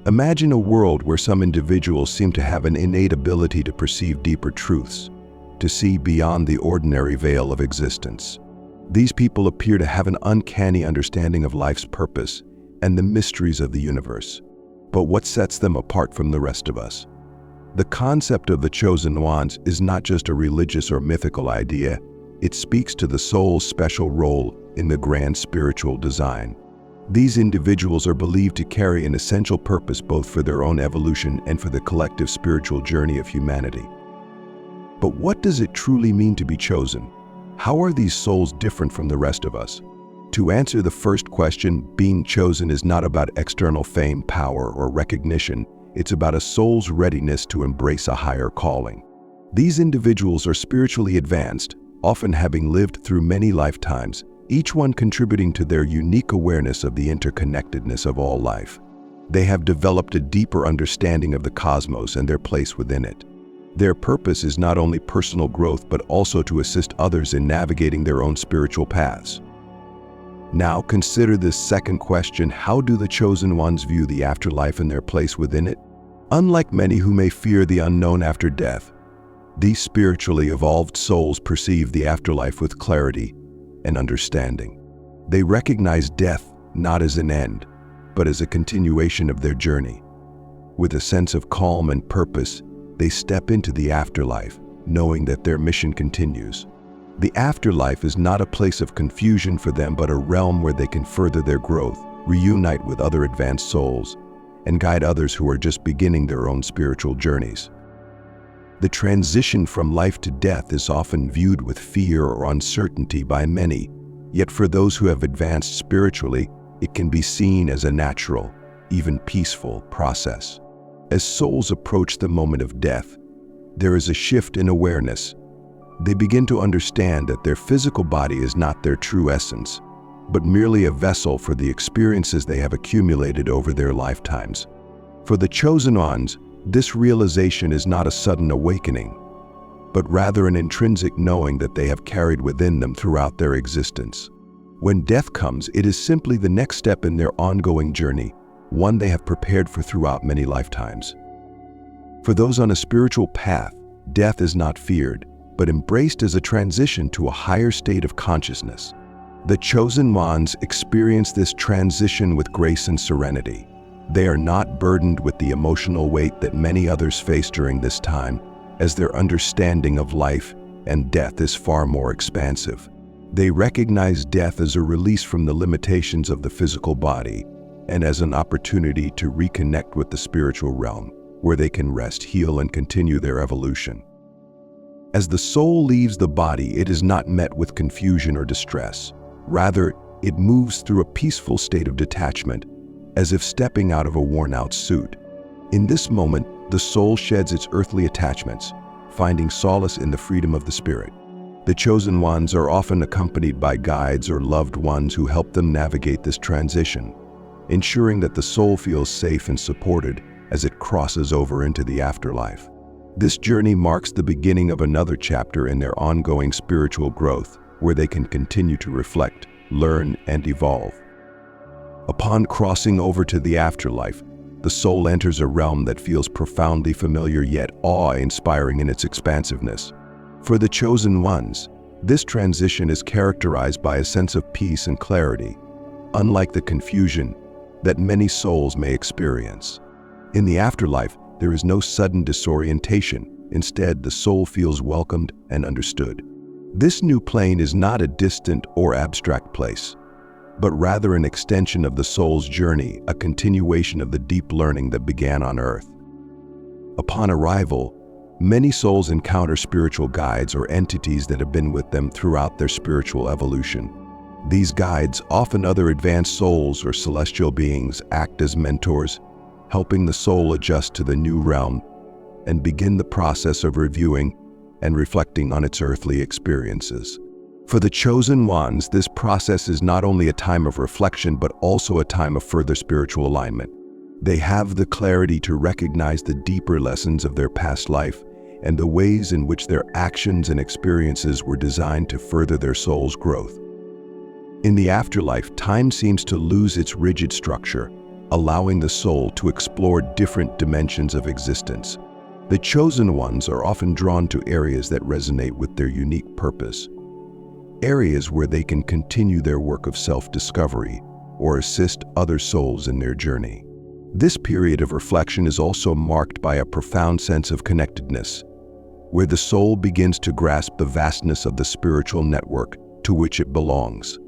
Imagine a world where some individuals seem to have an innate ability to perceive deeper truths, to see beyond the ordinary veil of existence. These people appear to have an uncanny understanding of life's purpose and the mysteries of the universe. But what sets them apart from the rest of us? The concept of the chosen ones is not just a religious or mythical idea. It speaks to the soul's special role in the grand spiritual design. These individuals are believed to carry an essential purpose both for their own evolution and for the collective spiritual journey of humanity. But what does it truly mean to be chosen? How are these souls different from the rest of us? To answer the first question, being chosen is not about external fame, power, or recognition. It's about a soul's readiness to embrace a higher calling. These individuals are spiritually advanced, often having lived through many lifetimes, each one contributing to their unique awareness of the interconnectedness of all life. They have developed a deeper understanding of the cosmos and their place within it. Their purpose is not only personal growth but also to assist others in navigating their own spiritual paths. Now consider this second question: how do the chosen ones view the afterlife and their place within it? Unlike many who may fear the unknown after death, these spiritually evolved souls perceive the afterlife with clarity and understanding. They recognize death not as an end, but as a continuation of their journey. With a sense of calm and purpose, they step into the afterlife, knowing that their mission continues. The afterlife is not a place of confusion for them, but a realm where they can further their growth, reunite with other advanced souls, and guide others who are just beginning their own spiritual journeys. The transition from life to death is often viewed with fear or uncertainty by many, yet for those who have advanced spiritually, it can be seen as a natural, even peaceful process. As souls approach the moment of death, there is a shift in awareness. They begin to understand that their physical body is not their true essence, but merely a vessel for the experiences they have accumulated over their lifetimes. For the chosen ones, this realization is not a sudden awakening, but rather an intrinsic knowing that they have carried within them throughout their existence. When death comes, it is simply the next step in their ongoing journey, one they have prepared for throughout many lifetimes. For those on a spiritual path, death is not feared, but embraced as a transition to a higher state of consciousness. The chosen ones experience this transition with grace and serenity. They are not burdened with the emotional weight that many others face during this time, as their understanding of life and death is far more expansive. They recognize death as a release from the limitations of the physical body and as an opportunity to reconnect with the spiritual realm, where they can rest, heal, and continue their evolution. As the soul leaves the body, it is not met with confusion or distress. Rather, it moves through a peaceful state of detachment, as if stepping out of a worn-out suit. In this moment, the soul sheds its earthly attachments, finding solace in the freedom of the spirit. The chosen ones are often accompanied by guides or loved ones who help them navigate this transition, ensuring that the soul feels safe and supported as it crosses over into the afterlife. This journey marks the beginning of another chapter in their ongoing spiritual growth, where they can continue to reflect, learn, and evolve. Upon crossing over to the afterlife, the soul enters a realm that feels profoundly familiar yet awe-inspiring in its expansiveness. For the chosen ones, this transition is characterized by a sense of peace and clarity, unlike the confusion that many souls may experience. In the afterlife, there is no sudden disorientation. Instead, the soul feels welcomed and understood. This new plane is not a distant or abstract place, but rather an extension of the soul's journey, a continuation of the deep learning that began on earth. Upon arrival, many souls encounter spiritual guides or entities that have been with them throughout their spiritual evolution. These guides, often other advanced souls or celestial beings, act as mentors, helping the soul adjust to the new realm and begin the process of reviewing and reflecting on its earthly experiences. For the chosen ones, this process is not only a time of reflection, but also a time of further spiritual alignment. They have the clarity to recognize the deeper lessons of their past life and the ways in which their actions and experiences were designed to further their soul's growth. In the afterlife, time seems to lose its rigid structure, allowing the soul to explore different dimensions of existence. The chosen ones are often drawn to areas that resonate with their unique purpose, areas where they can continue their work of self-discovery or assist other souls in their journey. This period of reflection is also marked by a profound sense of connectedness, where the soul begins to grasp the vastness of the spiritual network to which it belongs.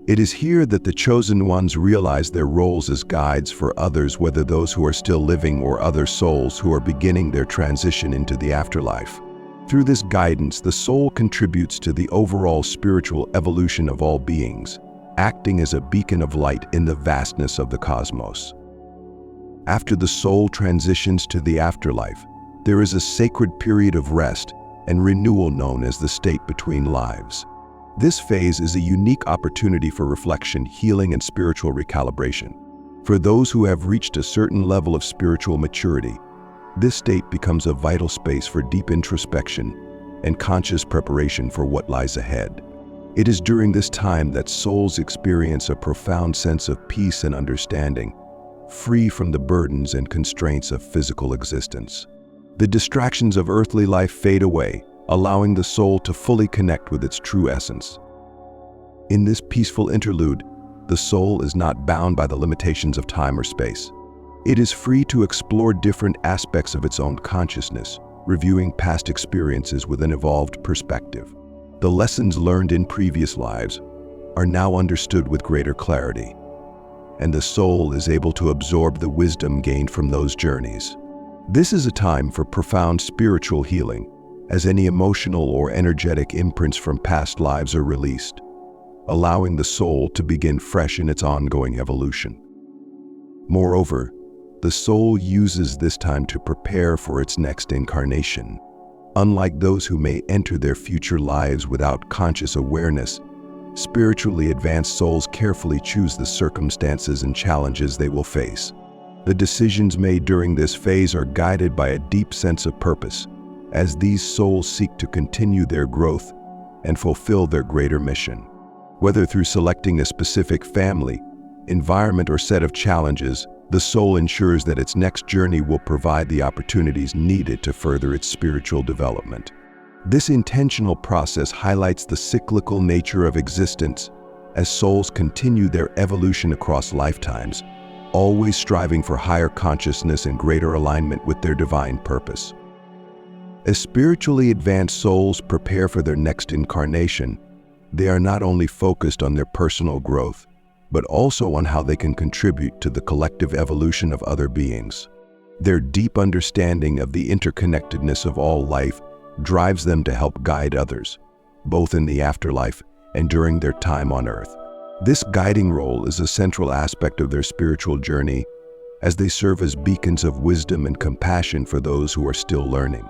It is here that the chosen ones realize their roles as guides for others, whether those who are still living or other souls who are beginning their transition into the afterlife. Through this guidance, the soul contributes to the overall spiritual evolution of all beings, acting as a beacon of light in the vastness of the cosmos. After the soul transitions to the afterlife, there is a sacred period of rest and renewal known as the state between lives. This phase is a unique opportunity for reflection, healing, and spiritual recalibration. For those who have reached a certain level of spiritual maturity, this state becomes a vital space for deep introspection and conscious preparation for what lies ahead. It is during this time that souls experience a profound sense of peace and understanding, free from the burdens and constraints of physical existence. The distractions of earthly life fade away, allowing the soul to fully connect with its true essence. In this peaceful interlude, the soul is not bound by the limitations of time or space. It is free to explore different aspects of its own consciousness, reviewing past experiences with an evolved perspective. The lessons learned in previous lives are now understood with greater clarity, and the soul is able to absorb the wisdom gained from those journeys. This is a time for profound spiritual healing, as any emotional or energetic imprints from past lives are released, allowing the soul to begin fresh in its ongoing evolution. Moreover, the soul uses this time to prepare for its next incarnation. Unlike those who may enter their future lives without conscious awareness, spiritually advanced souls carefully choose the circumstances and challenges they will face. The decisions made during this phase are guided by a deep sense of purpose, as these souls seek to continue their growth and fulfill their greater mission. Whether through selecting a specific family, environment, or set of challenges, the soul ensures that its next journey will provide the opportunities needed to further its spiritual development. This intentional process highlights the cyclical nature of existence, as souls continue their evolution across lifetimes, always striving for higher consciousness and greater alignment with their divine purpose. As spiritually advanced souls prepare for their next incarnation, they are not only focused on their personal growth, but also on how they can contribute to the collective evolution of other beings. Their deep understanding of the interconnectedness of all life drives them to help guide others, both in the afterlife and during their time on Earth. This guiding role is a central aspect of their spiritual journey, as they serve as beacons of wisdom and compassion for those who are still learning.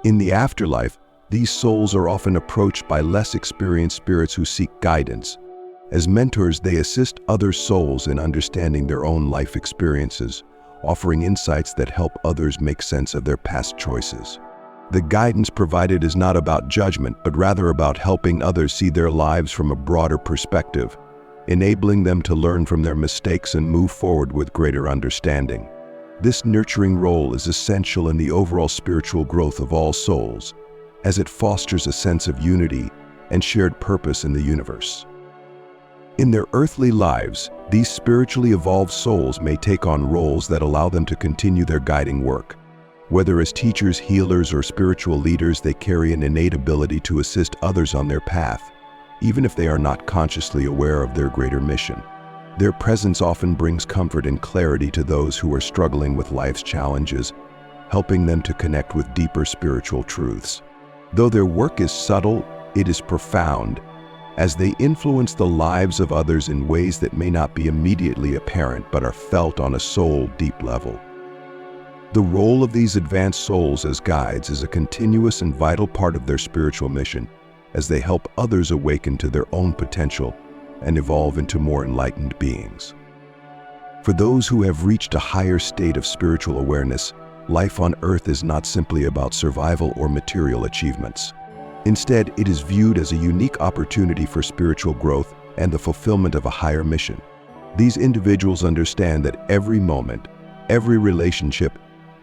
In the afterlife, these souls are often approached by less experienced spirits who seek guidance. As mentors, they assist other souls in understanding their own life experiences, offering insights that help others make sense of their past choices. The guidance provided is not about judgment, but rather about helping others see their lives from a broader perspective, enabling them to learn from their mistakes and move forward with greater understanding. This nurturing role is essential in the overall spiritual growth of all souls, as it fosters a sense of unity and shared purpose in the universe. In their earthly lives, these spiritually evolved souls may take on roles that allow them to continue their guiding work. Whether as teachers, healers, or spiritual leaders, they carry an innate ability to assist others on their path, even if they are not consciously aware of their greater mission. Their presence often brings comfort and clarity to those who are struggling with life's challenges, helping them to connect with deeper spiritual truths. Though their work is subtle, it is profound, as they influence the lives of others in ways that may not be immediately apparent but are felt on a soul-deep level. The role of these advanced souls as guides is a continuous and vital part of their spiritual mission, as they help others awaken to their own potential and evolve into more enlightened beings. For those who have reached a higher state of spiritual awareness, life on Earth is not simply about survival or material achievements. Instead, it is viewed as a unique opportunity for spiritual growth and the fulfillment of a higher mission. These individuals understand that every moment, every relationship,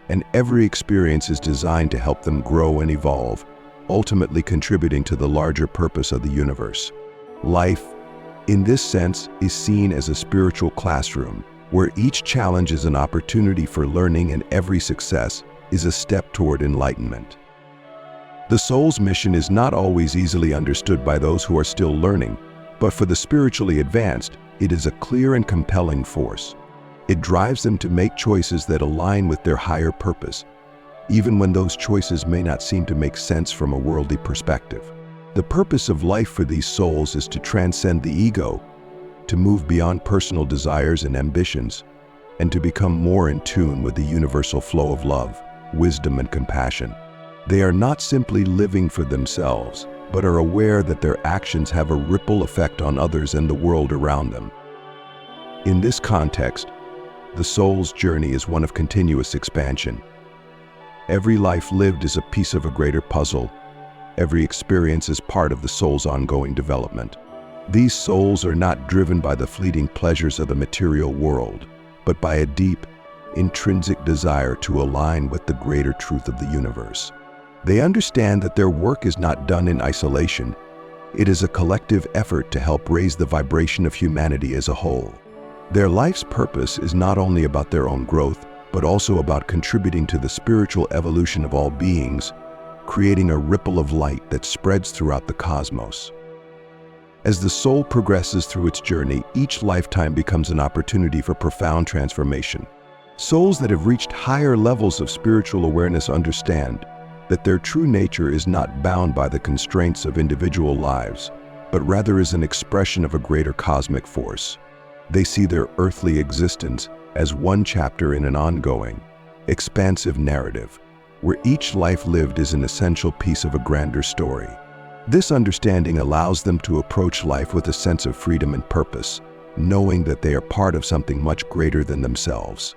and every experience is designed to help them grow and evolve, ultimately contributing to the larger purpose of the universe. Life, in this sense, is seen as a spiritual classroom, where each challenge is an opportunity for learning and every success is a step toward enlightenment. The soul's mission is not always easily understood by those who are still learning, but for the spiritually advanced, it is a clear and compelling force. It drives them to make choices that align with their higher purpose, even when those choices may not seem to make sense from a worldly perspective. The purpose of life for these souls is to transcend the ego, to move beyond personal desires and ambitions, and to become more in tune with the universal flow of love, wisdom, and compassion. They are not simply living for themselves, but are aware that their actions have a ripple effect on others and the world around them. In this context, the soul's journey is one of continuous expansion. Every life lived is a piece of a greater puzzle. Every experience is part of the soul's ongoing development. These souls are not driven by the fleeting pleasures of the material world, but by a deep, intrinsic desire to align with the greater truth of the universe. They understand that their work is not done in isolation. It is a collective effort to help raise the vibration of humanity as a whole. Their life's purpose is not only about their own growth, but also about contributing to the spiritual evolution of all beings, creating a ripple of light that spreads throughout the cosmos. As the soul progresses through its journey, each lifetime becomes an opportunity for profound transformation. Souls that have reached higher levels of spiritual awareness understand that their true nature is not bound by the constraints of individual lives, but rather is an expression of a greater cosmic force. They see their earthly existence as one chapter in an ongoing, expansive narrative, where each life lived is an essential piece of a grander story. This understanding allows them to approach life with a sense of freedom and purpose, knowing that they are part of something much greater than themselves.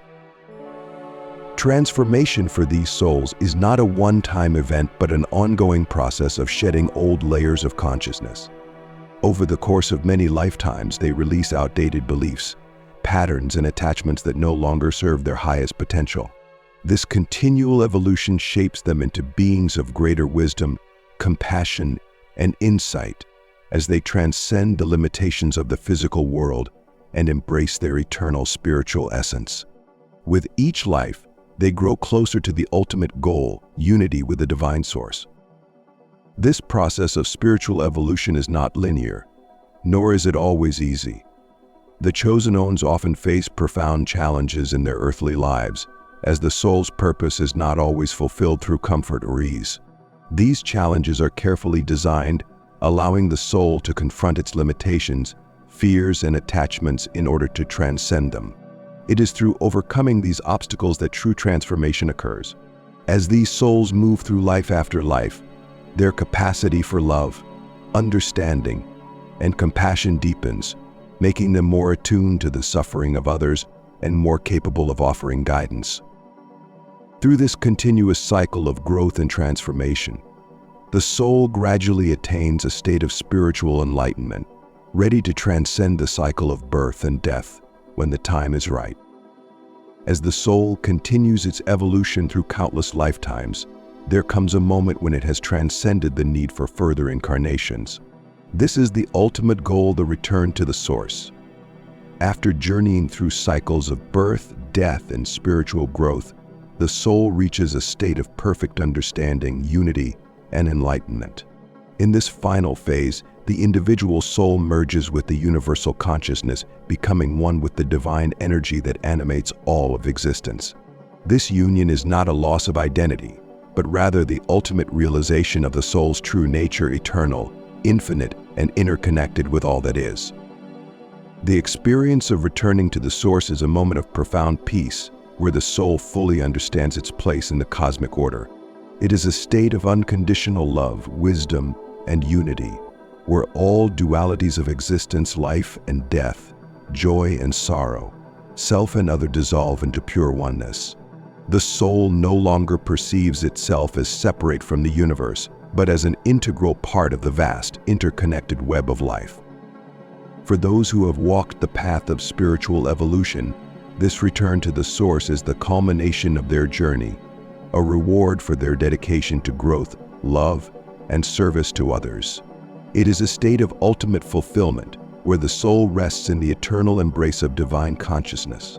Transformation for these souls is not a one-time event, but an ongoing process of shedding old layers of consciousness. Over the course of many lifetimes, they release outdated beliefs, patterns, and attachments that no longer serve their highest potential. This continual evolution shapes them into beings of greater wisdom, compassion, and insight as they transcend the limitations of the physical world and embrace their eternal spiritual essence. With each life, they grow closer to the ultimate goal, unity with the divine source. This process of spiritual evolution is not linear, nor is it always easy. The chosen ones often face profound challenges in their earthly lives, as the soul's purpose is not always fulfilled through comfort or ease. These challenges are carefully designed, allowing the soul to confront its limitations, fears, and attachments in order to transcend them. It is through overcoming these obstacles that true transformation occurs. As these souls move through life after life, their capacity for love, understanding, and compassion deepens, making them more attuned to the suffering of others and more capable of offering guidance. Through this continuous cycle of growth and transformation, the soul gradually attains a state of spiritual enlightenment, ready to transcend the cycle of birth and death when the time is right. As the soul continues its evolution through countless lifetimes, there comes a moment when it has transcended the need for further incarnations. This is the ultimate goal, the return to the source. After journeying through cycles of birth, death, and spiritual growth, the soul reaches a state of perfect understanding, unity, and enlightenment. In this final phase, the individual soul merges with the universal consciousness, becoming one with the divine energy that animates all of existence. This union is not a loss of identity, but rather the ultimate realization of the soul's true nature, eternal, infinite, and interconnected with all that is. The experience of returning to the source is a moment of profound peace, where the soul fully understands its place in the cosmic order. It is a state of unconditional love, wisdom, and unity, where all dualities of existence, life and death, joy and sorrow, self and other dissolve into pure oneness. The soul no longer perceives itself as separate from the universe, but as an integral part of the vast, interconnected web of life. For those who have walked the path of spiritual evolution, this return to the source is the culmination of their journey, a reward for their dedication to growth, love, and service to others. It is a state of ultimate fulfillment, where the soul rests in the eternal embrace of divine consciousness.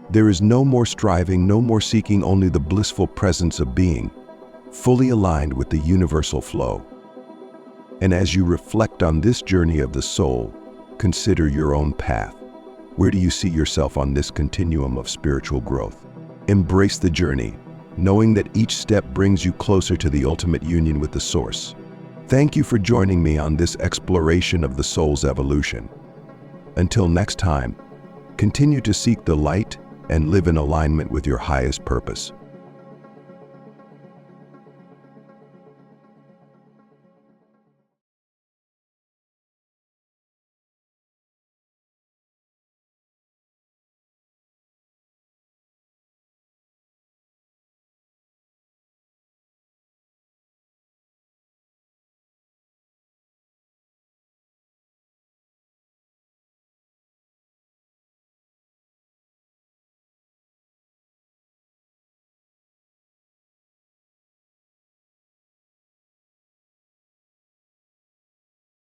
There is no more striving, no more seeking, only the blissful presence of being, fully aligned with the universal flow. And as you reflect on this journey of the soul, consider your own path. Where do you see yourself on this continuum of spiritual growth? Embrace the journey, knowing that each step brings you closer to the ultimate union with the Source. Thank you for joining me on this exploration of the soul's evolution. Until next time, continue to seek the light and live in alignment with your highest purpose.